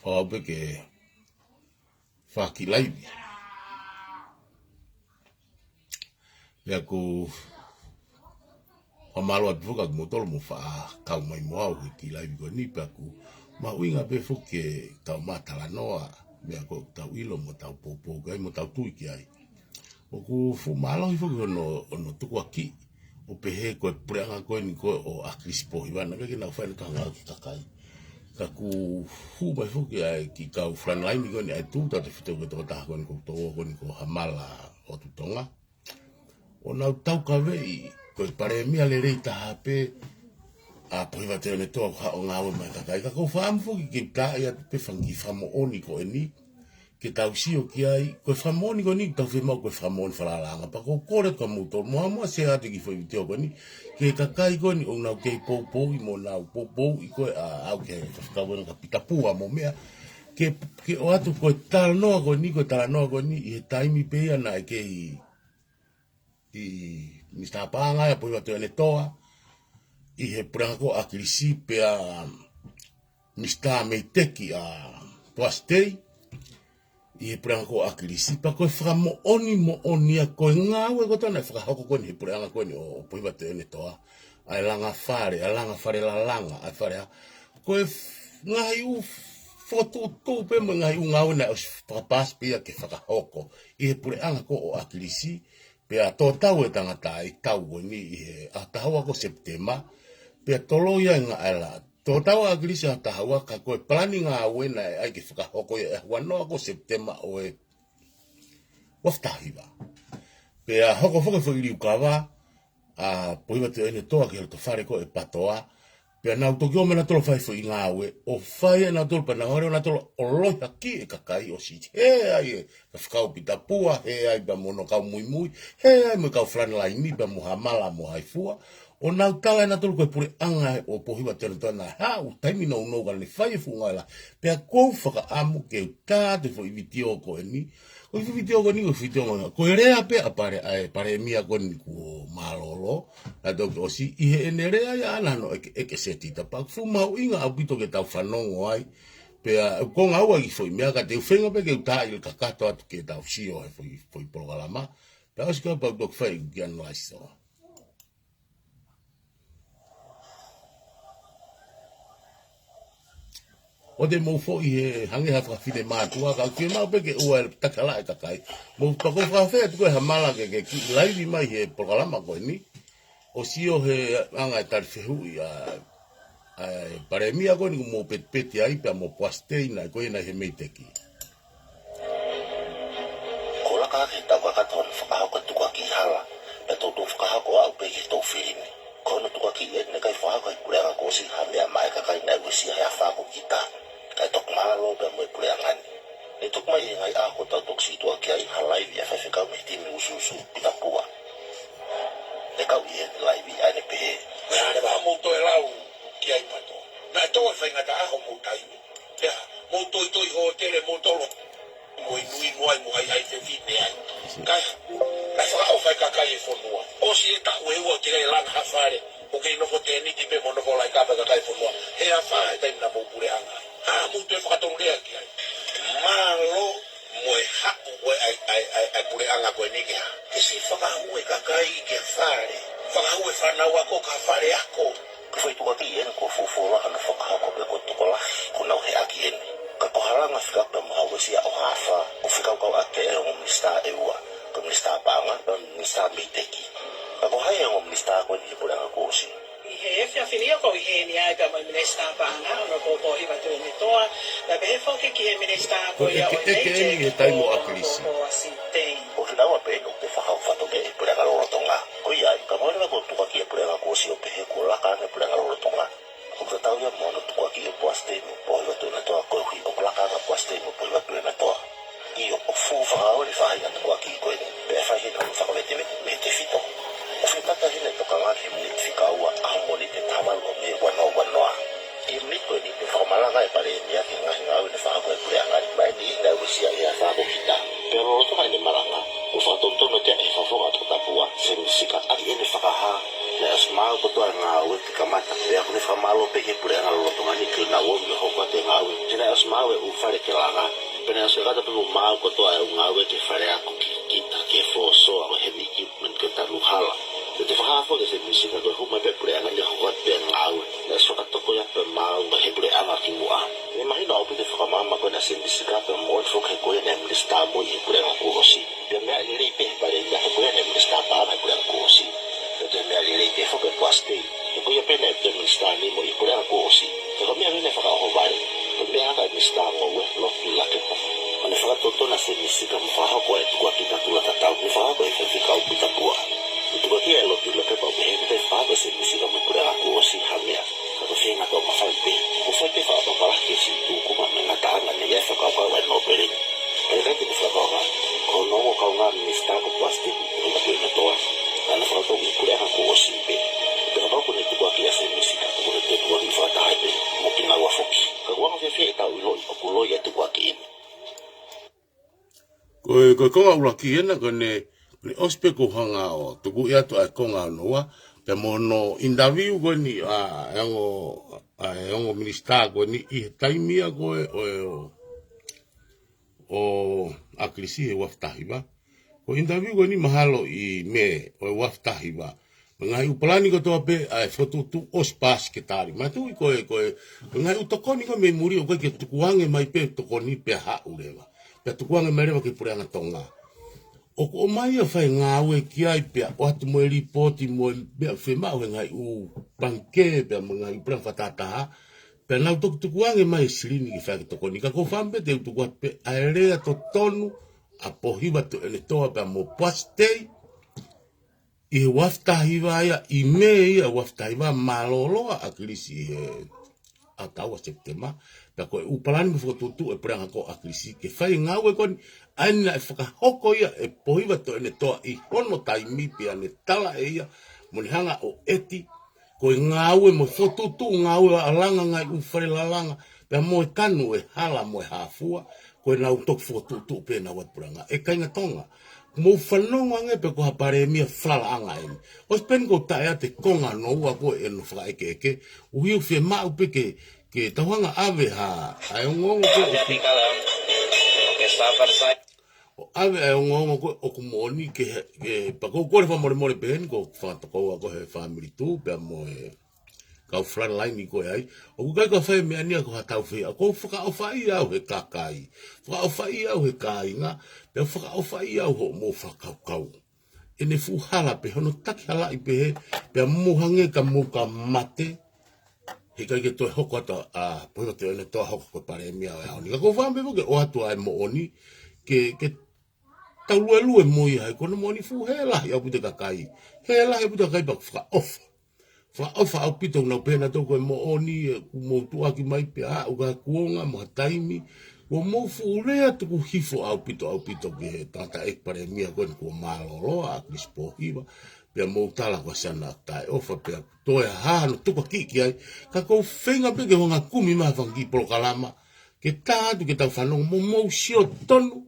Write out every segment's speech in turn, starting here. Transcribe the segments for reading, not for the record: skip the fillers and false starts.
whaape ke whakilaiwi. Lea ko pamalo atu fuka ku motolo mo wha kau mai moau ki laiwi ko ni pa ku ma uinga pe fuke tau matala noa lea ko tau ilo mo tau popo kai mo tau tui ki ai. O ku fu malo i fuke ono tuku aki o pehe ko e preanga ko ni ko o akrispo iwana ke na whaina ka ngau ki kakai. Ka ku fu mai fuke ai ki kau frontline ko ni ai tu ta te fito ko to ta ko ni ko hamala o tutonga. O nau tau ka vei, ko pare mia le rei ta hape, a poiva te one toa ha o ngawe mai kakai. Ka kou whaamfu ki ta ia pe whangi whamo oni ko e ni, ke tau sio ki ai, ko whamo oni ko ni, tau whemau ko whamo oni whalalanga, pa kou kore ka muto, mua se ate ki whai teo ko ni, ke kakai ko ni, o nau kei pou i mo nau pou i koe, au ke whakawena ka pitapua mo mea, ke o atu ko tala noa ko ni, i he taimi pe ia na e kei, i Mr. Panga ya poiva te toa i he prangako a krisi pe a Mr. Meiteki a Postei i he prangako a krisi pa koe whamo oni a koe ngawe ko tana whakahoko koe ni he pranga koe ni o poiva te toa a langa whare la langa a whare a koe ngahi u fotu pe mo ngahi u ngawe na papas pe a ke whakahoko i he pranga ko o a krisi pea tō tau e tangata i tau ni a tahawa ko September, pea tolo ia ngā ala. Tō tau a grisi a tahawa ka koe plani ngā wena e ai ki whakahoko e wanoa ko September o e waftahiwa. Pea hoko whakawhiri ukawa, a poiwa te ene toa ki to whare ko e patoa, pea nau toki o mena tolo whaifu i ngā we, o whaia nau tolo pa nau na tolo o loi haki e kakai o si, he ai e ka whakau pita pua, he ai pa mono kau mui, he ai mo kau whanalai ni pa muhamala mo haifua, o nau tala na tolo koe pure anga o pohiwa tēne tōna, ha, u taimi nau nau kala ni whaia fungaila, pea kou whaka amu ke u tāte fo i vitio ko e ni, ko i vitio ko ni, ko e rea pe a pare mia ko ni ko malolo, a doki o si, i he ene rea ia anano eke seti ta pak, fu mau inga au pito ke tau whanongo ai, pea ko ngā ua i fo i mea ka te uwhenga pe ke u tā i kakato atu ke tau sio e fo i porogalama, pea osi ka pau tok whai ki anu aiso. O te mou fo i he hange hawha whine mātua, ka kia mau peke ua e takala e kakai. Mou pako whawhea tuko e hamala ke ki laivi mai he progalama koe ni. O sio he anga e tari whehu i a paremia koe ni mou peti ai pia mou Postei na koe na he Meiteki. Ko laka ke tau kakaton whakahoko tuka ki hala, e tōtō whakahoko au peki tō whirini. Ko no tuka ki e ne kai whahako i kureanga kōsi hamea mai kakai na usia hea whako ki tā. Kai tok malo pe mo pule angani. E tok mai ngai a ko tau tok situa ki ai halai via fa fika me timi ususu pita pua. E kau i live ai ne pe. Na ba mo to lau ki ai pato. Na to fa ngata a ho mo tai. Ya, mo to ho tere mo to lo. Mo mo ai ai te fine ai. Kai. Kai fa o fa ka kai fo no. O si ta we wo te lan ha fare. O ke no ko te ni ti pe mo no ko lai ka pa kai fo no. He a fa ta na mo pure anga. Ah, muito whakatongurea ki ai. Malo moe hapu koe ai pure anga koe nike ha. Ke si whakahue kakai ke whare. Whakahue whanau ako ka whare ako. Ka whai tuka ki ene ko fufura ana whakahako pe ko tuko lahi ko nau he aki ene. Ka koharanga whikapa mahawe sia o hafa o whikau ate e o Mr. Eua. Ka Mr. Panga pa Mr. Meiteki. Ka kohai e o Mr. koe ni pure anga kōsi. He whiawhinia ko i he ni ai pa mai minesta pāna, ono ko pohiwa tu ni toa, la pehe whoke ki he minesta ko ia o i taimo a krisi. O te nawa pe no te whakau whato me e puranga rorotonga. Ko ia i ka maurena ko tuka ki e puranga kōsi o pehe ko laka ane puranga rorotonga. Ko te tau ia mono tuka ki e Postei mo pohiwa tu na toa koe hui o laka ane Postei mo pohiwa tu na toa. I o fu whakau ni whahi ane kua ki koe ni, pe e whahi na whakamete me te fito. O whitata hine toka ngaki mni whikaua ahomoni te tamalo me wanoa. I miko ni te whakamalanga e pare mea ki ngahi ngau ne whakako e pureangani mai ni ina usia e a whako kita. Pero roto mai ne maranga, o whatontono te e whawhonga to tapua, se misika aki ene whakaha. Ne as mau kotoa ngau e te kamata, e ako ne whamalo peke pureanga lorotongani ki na wonga hoko te ngau. Tena as mau e u fare ke langa pena so ga pe mo ma ko to ai unga we ke fare ako kita ke fo so a heavy equipment ke ta luhala te fa fo ke se misika ko huma pe pre anga le ho te ngau le so ka to ko ya pe ma ba he pre anga ki wa e ma hino pe te fa ma ko na se misika pe mo fo ke ko ya ne sta mo ye pre ko si pe me ali le pe pare ya ko ya ne sta pa na pre ko si te me ali le pe fo ke paste ko ya pe ne te sta ni mo ye pre ko si te ko me ali ne fa ko vale me anga ni sta mo we lo la ke pa ana fa to na se misika mo fa ko e ko kita tu la ta mo fa ko e fa ka u ta bua tu ko ke lo tu la ke pa me te fa ko se misika mo pre ko si hamia ka se na to ma fa pe o fa te fa pa para ke si tu ko ma na ta na ne ya fa ka pa no pere e ka te fa ka ko no mo ka una ni sta ko plastic ko ke na to ana fa to pre ko si pe pero pa ko ne tu ko ke se misika ko te ko ni fa ta pe mo ki na wa foki ka wa se fe ta u lo ko lo ya tu ko ki ko konga ula ki ena ko ne ospe ko hanga o tuku ia tu ai konga noa pe mono interview ko ni yango minister ko ni I taimia ko o akrisi e waftahiba ko interview ko ni mahalo I me o waftahiba ngai upalani ko to pe ai foto tu ospas ke tari ma tu ko ngai utokoni ko me muri ko ke tukuange mai pe tokoni pe ha ureva pe tukuange mai re ke puranga tonga o mai a fai ngawe ki ai pe o atu mo report mo be fe ma ngai u banke pe ngai pra fatata pe na tukuange mai silini ki fa ke tokoni ka ko fambe te tukua pe aere to tonu a pohiba to ele toa pe mo pastei I waftahiwa ia I me ia waftahiwa maloloa a krisi a taua septema pe ko upalani mo fotutu e pranga ko a krisi ke fai ngawe kon aina e whakahoko ia e pohiwa to ene toa I hono taimi pe ane tala e ia mo ni hanga o eti ko ngawe mo fotutu ngawe alanga ngai ufare lalanga pe mo e kanu e hala mo e hafua ko na utok fotutu pe na wat pranga e kainga tonga mo whanonga nge pe ko hapare mia whala anga emi. O spen ko tae te konga no ua ko e no whaka eke. Uhiu whi mau pe ke tauhanga ave ha. Ai ongongo ko o ave ai ongongo ko o kumoni ke pako kore wha more pehen ko whakatoko ko he family tu pe mo e kau frontline ko ai. O kukai ko whai mea nia ko hatau whia. Ko whaka o whai au he kakai. Whaka o whai au he kāinga. Pe whaka o whai au ho mo whakaukau. E ne fuhala pe hono taki hala I pe he. Pe mohange ka mo ka mate. He kai ke toi hoko ata a poino te one toa hoko ko pare mea o ni. Ka ko whambe mo ke o atu ai mo oni. Ke tau lue mo I hai. Kono mo oni fu he lahi au pute kakai. He lahi au pute kakai pa whaka ofa. Whaofa au pito na pena toko e mo oni mo tuaki mai pe a o ka kuonga mo taimi o mo furea tuku hifo au pito ke he tata ek pare mia ko ko malolo a krispo hiva pe mo tala ko sana tai ofa pe to e ha no tuku kiki ai ka ko fenga pe ke nga kumi ma vangi pro kalama ke tatu ke ta fano mo sio tonu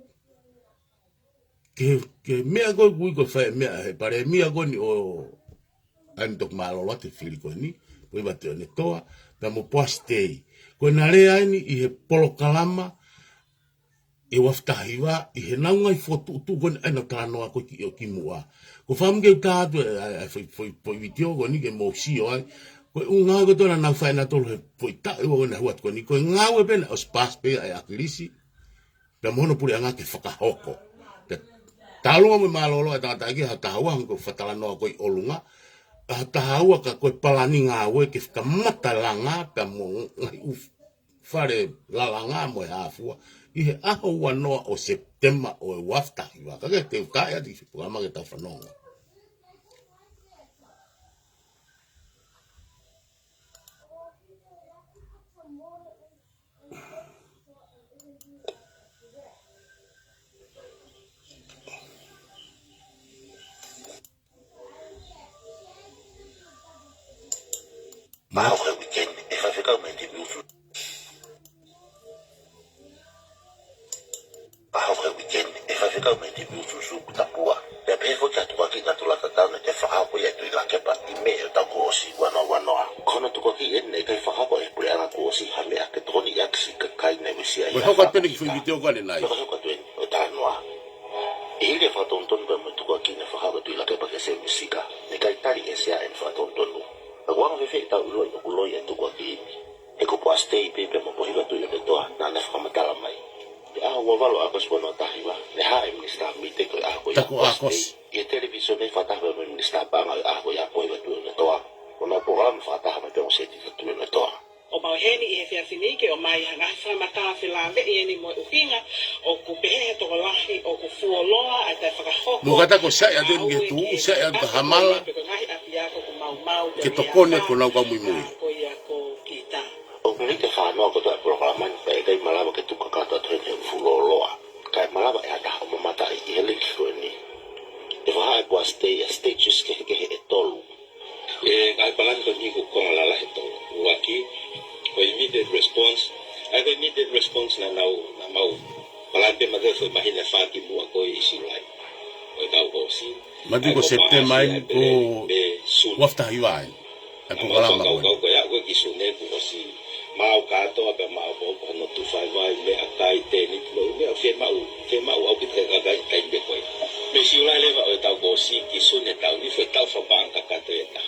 ke mea ko ko fa mea he pare mia ko ni o an tok malolo te fili ko ni ko iba te ne toa pe mo postei ko na rea ni I he polo kalama e waftahiwa I he naunga I fotu tu ko ana tano ko ki mua ko famge ta foi video ko ni ke mo sio ai ko unga ko tona na fa na tolo foi ta ko na huat ko ni ko ngawe ben os pas pe ai aklisi pe mono puri anga ke whakahoko talo mo malolo ta ki hatawa ko fatala no ko olunga tahaua ka koe palani ngā we ke whakamata langa pe mo whare lalanga mo e hafua I he aho wanoa o September o e waftahiwa ka ke te ukai ati whukama ke tau whanonga Mau ke weekend e fa fika me te biu. Mau ke weekend e fa fika me te biu su ku tapua. Pe pe fo ta tu ki ta tu la ta na te fa ko ye tu la ke pa I me ta ko si wano. Kono tu ko ki e ne ke fa ko e pure ana ko si ha me ke toni ya si ka kai ne we si ai Koe hoko tene ki whaimite o kane nai. Koe hoko tene o tānoa. E hile whatontonu pa mo tuku aki na whahaka tui lake pa ke se musika. Ne kai tari e sea en whatontonu. A wanga whiwhi tau uloi no kuloi e tuku aki imi. E ko pua stay pepe mo pohiwa tui o ne toa na ne whakamatala mai. E aho wawalo akos pono tahiwa. Ne hae minista mite koe aho ya pua stay. E television e whataha me minista banga e aho ya pohiwa tui o ne toa. Ona program whataha me peong seti tui o ne toa. O mauheni i he whiawhinike o mai hangahi whamata whilawe i eni mo uhinga o ku pehe toko lahi o ku fuoloa a tai whakahoko. Mukata ko sai aden ke tu, sai an ka hamala. Ke tokone ko nau ka mui mui. Ko ia ko kita. O kulite whanau ko toa programan pa e kai malawa ke tuka kata tuene fuoloa. Kai malawa e ata o mamata i he linkro ni. E waha e kua stay a stages ke he e tolu. E kai palan ko ni ko kongalala he tolu. Waki ko immediate response ko immediate response na mau palan pe made foi mahina faki bua ko isilai o tau ko si Madu ko septe mai ko wafta hiwai ko kalama ko ya ko kisune ko si mau ka to pe mau ko no tu fai vai me akai te ni lo me fe mau au ki te ga kai be ko me silai le o tau ko si kisune tau ni fe tau fa banka ka te ta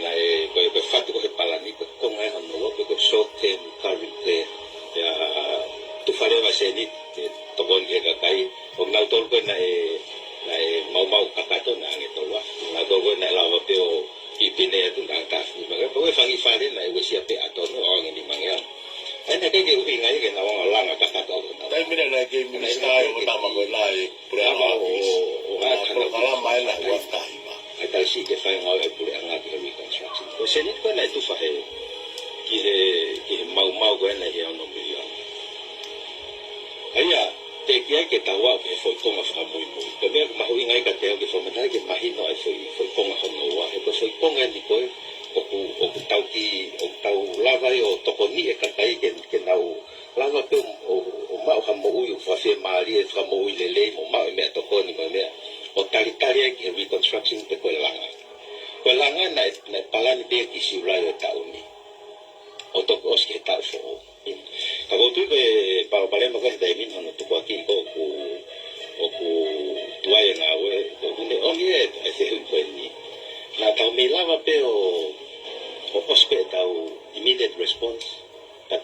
na e ko e fatu ko he palani ko ngai hono ko short term current play ya tu fare va se ni to bon ke ka kai o na tol ko na e mau kakato na nge tolwa na to ko na la pe o ipine tu na ta ni ma ko e fangi fare na e sia pe ato no o ngi mangya ana ke ke ubi ngai ke na wa la na kakato Dai mine na ke minista o tama ko lai pura o ga kala mai na wafta hiba. Ai si ke fai ngau e pura nga ke reconstruction. Ko se ni ko na tu fa he ki mau ko na he ono milion. Aya te ke tawa ke foi konga fa muy ko me ma hui ngai ka te ke foi mata ke mahino ai foi konga hono wa e ko foi konga ni ko o tau ki o tau lava o toko ni e ka kai ke nau lava pe o ma o mo u fa fe mari e fa mo u le mo ma me toko ni me o tali ke reconstruction te ko langa na palani be ki si rai o tau ni o toko os ke tau fo ka go tu ke pa ma ka dai min no to ko ki ko ku tuai na we ko ne o ni e se ko ni na tau me lava pe o ospe tau immediate response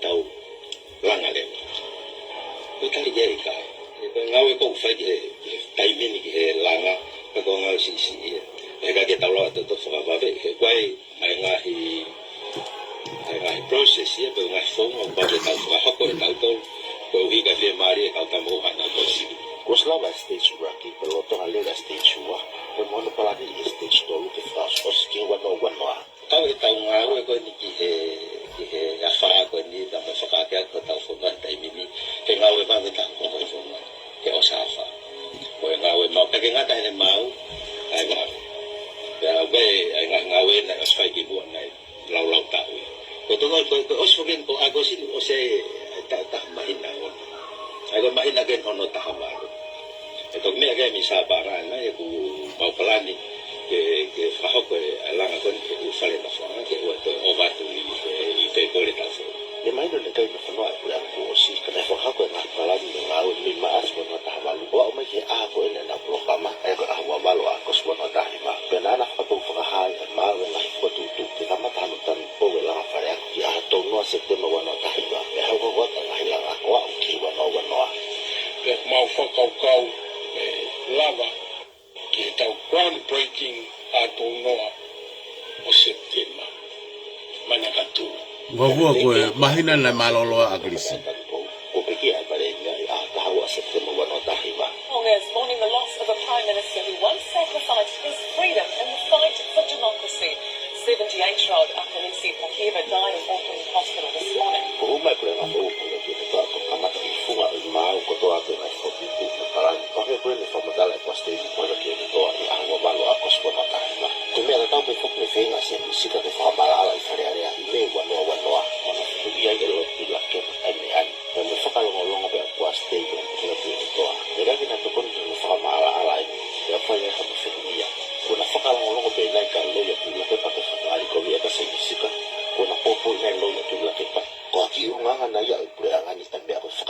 tau langa le ko tali ye ka ngawe ko fa ke timing ke langa ko ngawe si e ka ke tau la to fa ba be ke kwai mai ngahi process ye pe ngai fo mo ba ke tau fa ko tau to ko hi ka fe mari ka ta mo ha na ko si Ko slava stage raki pero to halega stage wa. Ko mo no pala ni stage to lu ke fa os ke wa no tau e tau ngawe ko ni ki he ya fa ko ni ta mo fa ka ko tau fo ba timing ke ngawe ba me tau ko fo ke o sa fa ko ngawe ma pe ke ngata ne mau ai ba ya be ai ngawe na fa ki bu na lau tau ko to ko os fo gen ko ago si o se ta mahina o ai ko mahina gen ono ta ma e to me ga mi sa ba na e ku mau plani ke fa ko ala ko ni ku fa le na fa ke o to o ba tu ni pe ko le ta fo Le mai no le kai no fa pura ko si ka fa ko na pala ni na o ni ma as ko na ta ba lu o ma ke a ko na programa e ko a wa ba lo a ko so na ta ni ma pe na fa to fa ha ma na ko tu ke ta ma ta no tan po la fa ya ki a to no se te no na ta ni ba e ha ko ta na la ko a ki wa no Le mau whakaukau lava ki he tau groundbreaking a tō noa o Septemba. Mana katu. Wavua koe mahina na maloloa agrisi. ko pe ki a ba le a ta ha wa se te no na ta ni ba Is mourning the loss of a Prime Minister who once sacrificed his freedom in the fight for democracy. 78-year-old Akalisi Pakiva died in Auckland Hospital this morning. ko mai pura na fo ko ke to to kama ta fu ma ma ko to a te na fo ki ku para ko he pura ni fo ma dala ko ste ko ke to a wa ba lo a ko so na ta ni ba ko me ta pe fo ke fe na se si ka te fa ba la i fa ya me wa no ona fu ya ke lo ki la ke ai ai ko me fa ka lo lo pe ko ste ko ke to a era que na to ko ni fa ma ala ya fa ya ka fe ya ko na fa ka lo pe na ka lo ya ki la ke pa ke fa ali ko ya ka se si ka ko na po na lo ya ki la ke pa ko ki u nga na ya pura nga ni ta be ko fa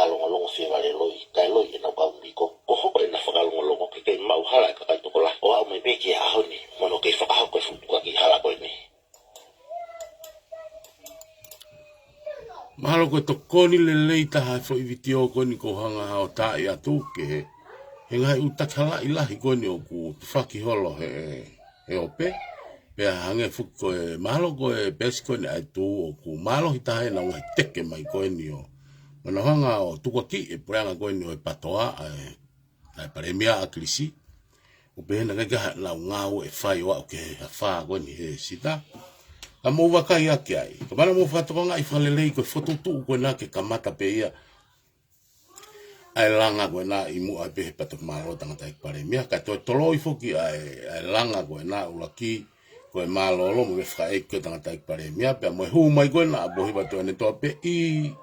malo ko to koni le leita ha fo ivitio koni ko hanga o ta ia tu ke he ngai utakala ilahi koni o ku faki holo he ope pe hange fu ko malo ko bes koni ai tu o ku malo hita he na wa teke mai koni o mana hanga o tu ko ki e pranga koni o patoa na paremia a krisi o pe na ga la ngau e fai wa ke fa koni he sita a mo wa kai ake ai. Ka mana mo whatokonga i whalelei koe whotutu koe nā ke kamata pe ia. Ai langa koe nā i mua pehe patok mālo tangata i pare mea. Ka toi tolo i whoki ai langa koe nā ulaki koe mālolo mo me whaek koe tangata i pare mea. Pea mo e huu mai koe nā bohi watu ane toa pe i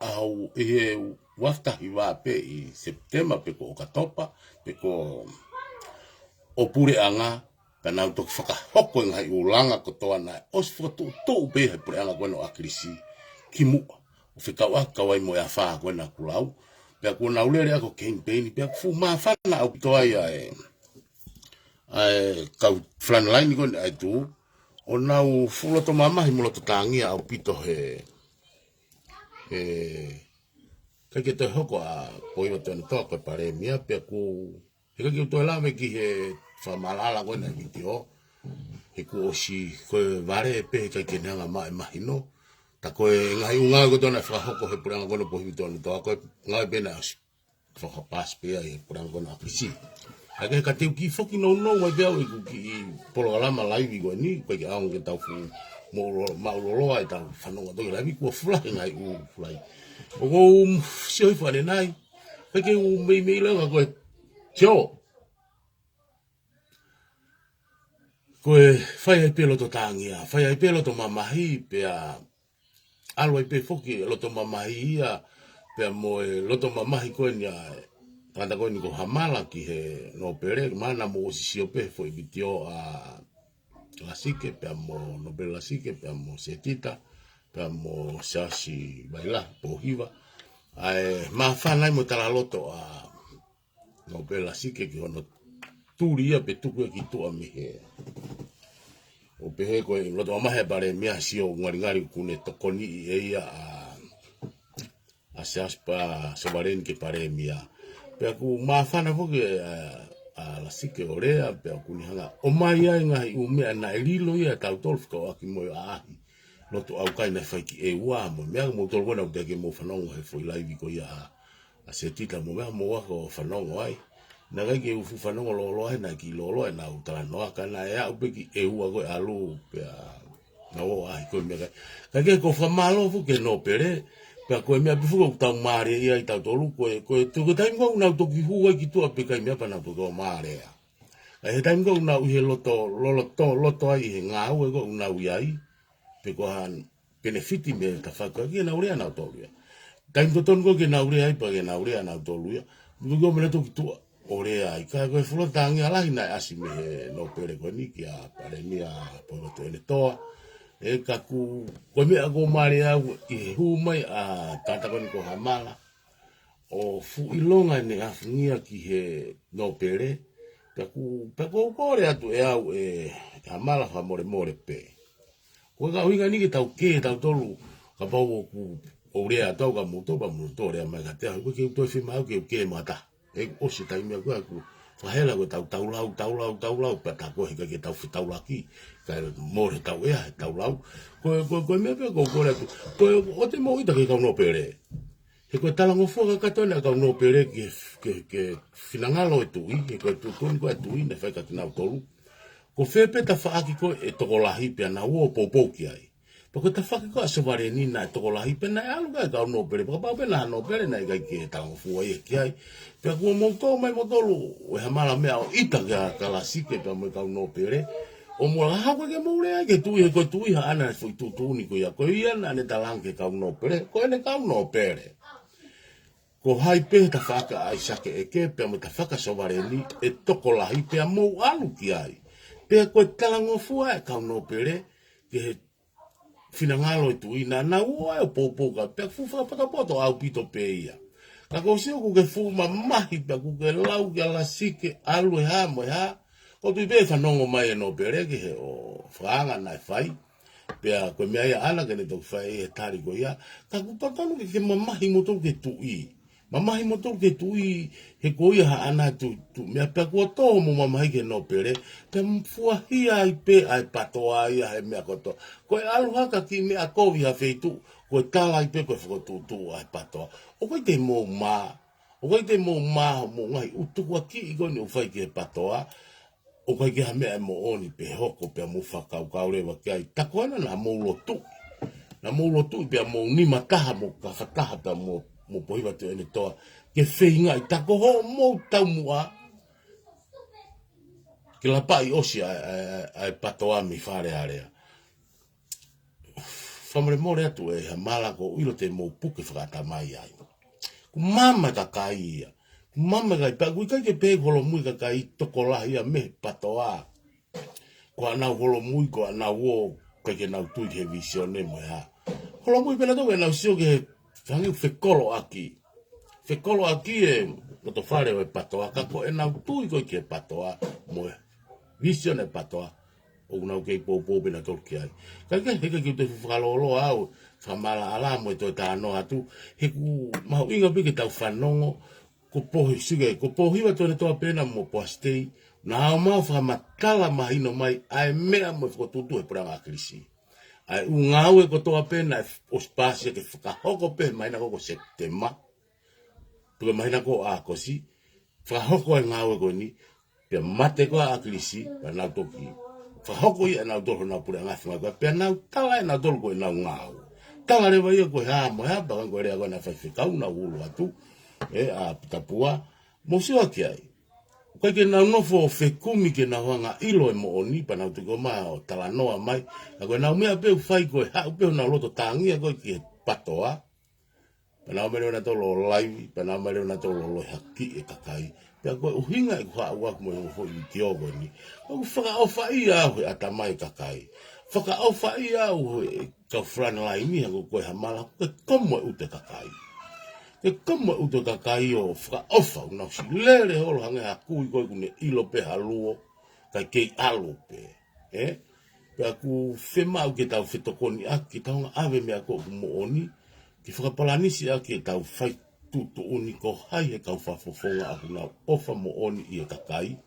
au i he waftahi wā pe i September pe ko o katopa pe ko o pure anga. Kana utok whakahoko ngai ulanga ko toa nai. Os whakatutu behe pure anga koe no akrisi ki mua. O whikawa kawai mo e a whaa koe na kulau. Pea kua naulere ako campaign. Pea fu maa whana au toa ia kau flanlaini koe ai tu. O nau fuloto mamahi muloto tangia au pito he kai ke te hoko a poiwa tōna toa koe pare mia. Pea ku he kai ke toi lawe ki he whamalala koe na video. He ku osi koe ware e pehe kai ke neanga mai mahino. Ta koe ngai unga koe tōna whakahoko he puranga koe na pohiwi tōna toa koe ngai pena whakapas pea he puranga koe na apisi. Hake ka teu ki whoki no wai pea ui ku ki polo alama laivi koe ni. Koe ki aong ke tau fu mauloloa e tau whanonga toki laivi kua fulahi ngai u fulahi. O kou sioi whane nai. Koe ke u mei leonga koe tio. Koe whai ai pelo to tangia, whai ai pelo to mamahi, pea alwai pe foki loto mamahi ia, pea moe loto mamahi koe nia, kanda koe ni ko hamala ki he no pere, mana mo osisio pe fo ibitio a lasike, pea mo nobel lasike, pea mo setita, pea mo sasi baila, pohiva, ma whanai mo tala loto a nobel lasike ki hono turia pe tuku e ki tua mihe. O pehe koe loto amahe pare mea sio ngari kune tokoni i eia a siaspa sobareni ke pare mea. Pea ku maafana foke a lasike orea pea kuni hanga. O mai ai ngai umea na elilo ia tau tolfika o aki moe ahi. Loto au kai na whaiki e ua mo mea mo tolu wana uteke mo whanongo he fo ilaivi ko ia a setita mo mea mo wako whanongo ai. Na kai ke ufu whanongo lolo ai na ki lolo ai na utara noa ka na ea upeki e ua koe alu pea na o ai koe mea kai. Kai ke ko whamalo fu ke no pere pea koe mea bifu ko tau maare ia i tau tolu koe tuko taim kou nau toki hua ki tua pe kai mea pa nau toki o maare ia. Kai he taim kou nau he loto ai he ngā ue kou nau iai pe ko han benefiti me ta whaka ki nau rea nau tolu ia. Taim toton ko ke nau rea ai pa ke nau rea nau tolu ia. Tuko mena toki tua orea ai ka koe fulotangi alahi nai asi me he no pere koe ni ki a pare ni a pono to ene toa e kaku koe mea ko maare au i he hu mai a tata koe ni ko hamala o fu ilonga ne afingia ki he no pere kaku peko kore atu e au e hamala ha more pe koe ka huinga ni ke tau ke tau tolu ka pau ku orea tau ka muto pa muto orea mai ka te au koe ke utoi whima au ke mata e osi tai mea koe aku whahela koe tau pa ta koe hika ke tau whitaulaki kai more tau ea he tau lau koe mea pia koe kore atu koe o te mo ita ke kau no pere he koe talango fuaka katoina kau no pere ke whinangalo e tui he koe tutuni koe tui ne whaika ki nau tolu ko whepe ta whaaki koe e tokolahi pia na ua poupoki ai Pako ta whaki koe asaware ni na tokolahi pe na alu kai kau no pere paka pao pe na no pere na i kai ke talango fua i e ki ai pia kua moutou mai motolu e hamala mea o ita ka lasike pia mo kau no pere o mua laha koe ke moure ai ke tui he koe tui ha ana fui tutuni koe ia koe ia na ne talang ke kau no pere koe ne kau no pere ko hai pe ta whaka ai sake e ke pia mo ta whaka saware ni e tokolahi pia mou alu ki ai pia koe talango fua e kau no pere ke he finangalo tu ina na ua o popo ka pe fu fa poto au pito pe ia ka ko si ku ke fu mamahi pe ku ke lau ke la sike alu ha mo ha o tu be fa no mai no pere ke o franga na fai Pea ko mea ia ana ke ne tau whae e tari ko ia. Ka kupatanu ke mamahi moto ke tui. Mamahi moto ke tui he ko ia ha ana tu mea pea kua toho mo mamahi ke no pere. Pea mfuahia ai pe ai patoa ia he mea koto. Ko e alu haka ki mea kovi ha feitu. Ko e tala ai pe ko e whakotutu ai patoa. O koi te mō maa. O koi te mō maa mo ngai utukua ki i koni u whai ke patoa. O kai ke ha mea e mo oni pe hoko pe mo whakau kaurewa ki ai. Tako ana na mō lotu. Na mō lotu pe mo nima taha mo ka whataha pe mo pohiwa te ene toa. Ke whinga i tako ho mo tau mua. Ke la pai osi ai patoa mi whare area. Whamare more atu e ha malako uilo te mō puke whakata mai ai. Ku mama ka kai ia. Mama kai pa ku kai ke pe holo mui ka kai toko la ia me patoa. Ko ana holo mui ko ana wo kai ke na tu ke vision ne mo ha. Holo mui pela to na sio ke fangi fekolo aki. Fekolo aki e no to fare o patoa ka ko na tu ko ke patoa mo vision e patoa. O na ke po na to ki ai. Kai ke ke te falolo au famala ala mo to ta no atu he ku ma inga bi ke tau fanongo ko pohi sige ko pohi wa tone toa pena mo postei na ma fa matala mahino mai ai mea mo ko tutu e pranga krisi ai ungawe ko toa pena o spacio ke fa hoko pe mai na ko setema tu mai na ko a kosi fa hoko ngawe ko ni pe mate ko a krisi pa na toki fa hoko ia na do na pranga fa pe na tala na do ko na ngawe tala re vai ko ha mo ha ba ko re ko na fa fika una ulu atu e a tapua mo se aki ai ko ke na no fo fe kumi ke na wanga ilo e mo oni pa na tu ko ma o tala noa mai ko na me pe fai ko ha pe na loto tangi ko ke patoa pa na me na to lo live pa na me na to lo haki e kakai pe ko uhinga ko ha wa mo fo i tiogo ni ko fa o fa ia o atamai kakai fa o fa ia o ka frana lai ni ko ha mala ko como u te kakai e kama uto kakai o whaka ofa una si lere holo hange ha kui koi kune ilo pe haluo kai kei alo pe pe aku whemau ke tau whetokoni aki taunga ave mea ko mo oni ki whakapalanisi aki e tau whai tuto uni ko hai he kau whafofonga aku na ofa mo oni i e kakai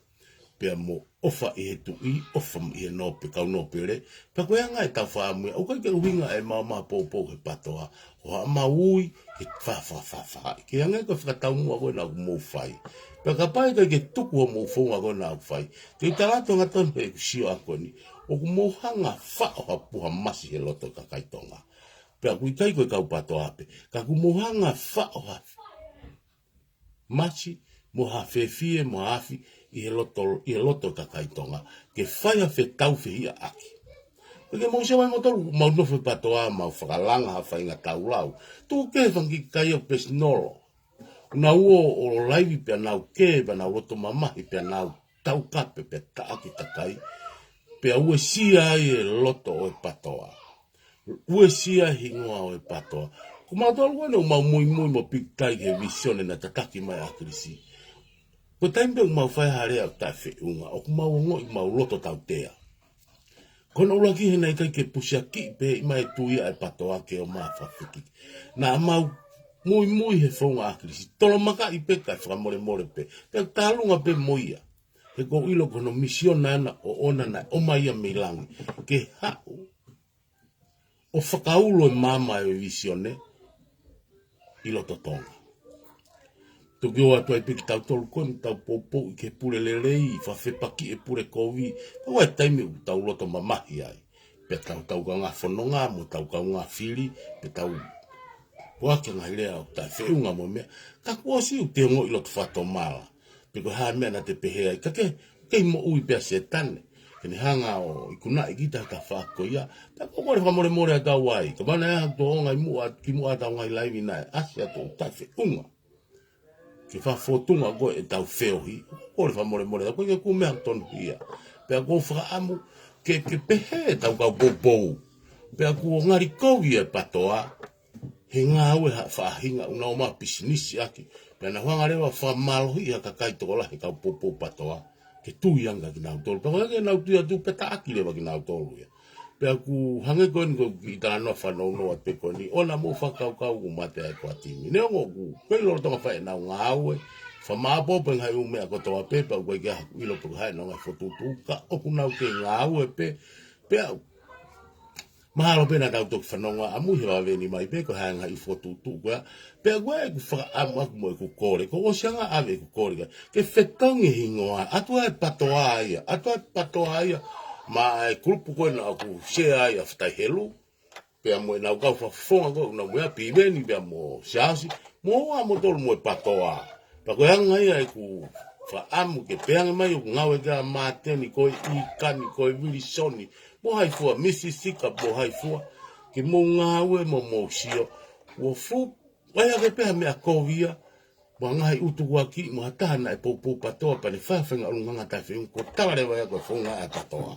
pe mo ofa i he tui ofa i he nope kau nope re pe koe anga e tau whaamui au kai ke uhinga e mama popo he patoa o ha maui ke fa ke anga ko whakatau mua koe na mo whai pe ka pai ke tuku o mo fonga koe na whai ke talato ngata me kusio ako ni o mo hanga wha o ha puha masi he loto kakai tonga pe a kui kai koe kau patoa pe ka ku mo hanga wha o ha masi mo ha fefie mo hafi i loto kakai tonga ke whaia fe tau fe ia aki porque mo se vai motor mo no fe patoa ma whakalanga ha whainga tau lau tu ke whangi kai o pesnolo na uo o laivi pe nau ke pa na roto mamahi pe nau tau kape pe taaki takai pe ue sia e loto o e patoa ue sia hingoa o e patoa kuma tolu wane o mau mui mo pikai ke visione na tataki mai akrisi ko taimpe o mau whai harea o tai whiunga o kuma o ngoi mau loto tau tea kono ulaki he nei kai ke pusia ki pe i mai tuia e patoa ke o maa whawhiki na mau mui he whaunga akrisi tolo maka i pe kai whakamore pe pe talunga pe moia he ko ilo kono misiona ana o ona na o mai a meilangi ke hao o whakaulo e mama e visione ilo totonga tuki o atu ai piki tau tolu koe tau popo i ke pure lelei fa whepaki e pure kovi tau ai taimi u tau loto mamahi ai pe tau ka ngā whanonga mo tau ka ngā whiri pe tau wake ngā lea o tai whiunga mo mea ka kuosi u te hongo i loto whato mala pe koe haa mea na te pehe ai ka kei mo ui pia se tane kene hanga o ikuna i kita ka whako ia pe kokore whamore a tau ai ka mana ea to onga ki mua tau ngai laivi nai asia to tai whiunga ke fa fotunga go e tau feohi o le fa more ko ke ku me ton hia pe go fra amu ke pehe tau ka bobo pe ku ngari ko ia patoa he nga we fa hinga una ma business aki pe na hanga le fa malo hia ka kai to la ka popo patoa ke tu yanga ki na tol pe ke na tu ya tu peta aki le ba ki na tol ya Pea ku hange koen ko ki tala no whanau noa pe koni, ona mo whakau kau ku mate ai kua timi. Neo ngō ku, koe loro tonga whae nau ngā aue, wha māpō pe ngai umea ko toa pe, pa koe kia haku ilo pe hai no ngai whotutuka, oku nau ke ngā aue pe, pea, mahalo pe na tau toki whanonga, amu he waweni mai pe, ko hai ngai whotutuka, pea koe ku whaka amu aku mo e ku kore, ko o sianga ave ku kore, ke whetongi hingoa, atua e patoa ia, ma e grupu koe na aku share ai a whatai helu, pea mo e nau kau whafonga koe, na mea pibeni pea mo siasi, mo a mo tolu mo e patoa. Pa koe hanga ia e ku whaamu ke peange mai o ngau e kia māteni koe ikani koe virisoni, mo hai fua misisika mo hai fua, ke mo ngaue mo mo sio, wo fu, wai ake pea mea kovia, mo ngai utu waki, mo hatana e popo patoa, pa ne whawhenga o nganga tai whiung, ko taware wai ako e whonga e patoa.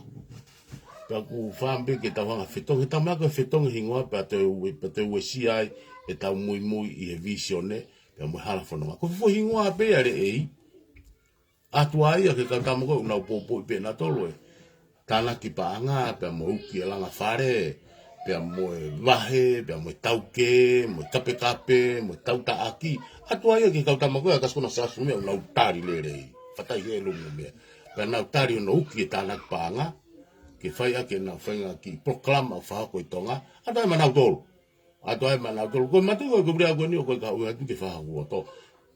Pea ku whambe ke tau hanga whetonga, tau mea koe whetonga hingoa, pea te ue si ai, e tau mui mui i he visione, pea mo hala whanonga. Ko fo hingoa pea re ei, atua ia ke kau tamo koe, unau popo i pena tolo e, tāna ki paanga, pea mo uki e langa whare, pea mo e wahe, pea mo e tauke, mo e kape kape, mo e tauta aki, atua ia ke kau tamo koe, a kaskona sasu mea, unau tari le rei, whatai he lungu mea, pea nau tari ono uki e tāna ki paanga, ke whai ake na whainga ki proklama whahako i tonga, ato ai manau tolu. Koe matu koe kubrea koe ni o koe ka ui atu ke whahako o to.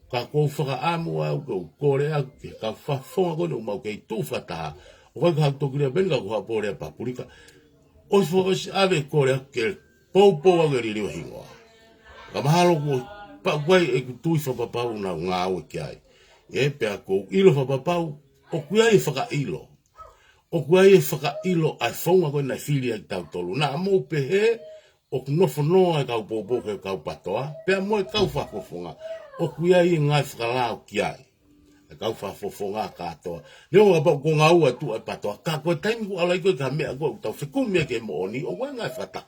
Ka kou whaka amu au koe kore au ke ka whafonga koe ni o mau kei tū whataha. O koe ka hau tokirea beni ka kuha pōrea papurika. O si whakosi ave kore au ke pou au ke ririwa hingoa. Ka mahalo koe pa koe e ku tui whapapau na ngā ue ki ai. E pea kou ilo whapapau o kuia i whaka ilo. O kuai e whakailo ai whaunga koe nai whiri ai tau tolu. Nā mō pehe, o kunofo noa e kau pōpō ke kau patoa, pea mo e kau whakofonga. O kuai e ngai whakalao ki ai. E kau whakofonga katoa. Leo ngā pau ko ngā ua tu ai patoa. Ka koe taimi ko alai koe ka mea koe, tau whikumia ke mo oni, o koe ngai whata.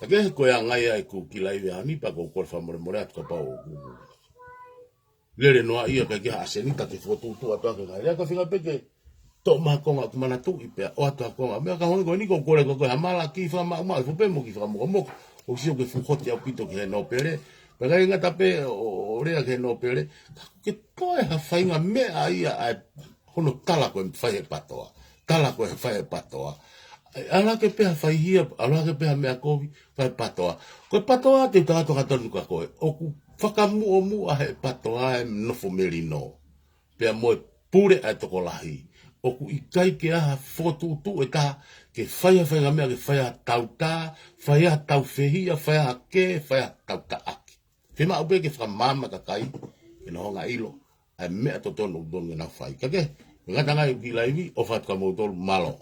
A kehe koe a ngai ai ku ki lai wea ni, pa ko kore whamore more atu ka pau o kuku. Lere noa ia ka keha asenita te whotutu atua ke ngai. Lea ka whika peke, to ma konga ku mana tu ipe o atu konga me ka hongo ni ko kore ko hamala ki fa ma fu pe mo ki fa mo o si o ke fu hoti au pito ke no pere pe ga inga tape o rea ke no pere ke to e ha fainga me ai a hono tala ko fai patoa tala ko fai patoa ala ke pe fai hia ala ke pe me ko fai patoa ko patoa te ta to ka tonu ka ko o ku whakamu o mu a he patoa e no fu merino pe mo pure a to ko lahi o ku i kai ke aha whotutu e taha ke whaia whainga mea ke whaia tauta, whaia tau whehia, whaia ke, whaia tauta aki. Whima upe ke whakamama ka kai, e na honga ilo, ai mea to tono udonga na whai. Ka ke, ngata ngai uki laivi, o whatuka mo tolu malo.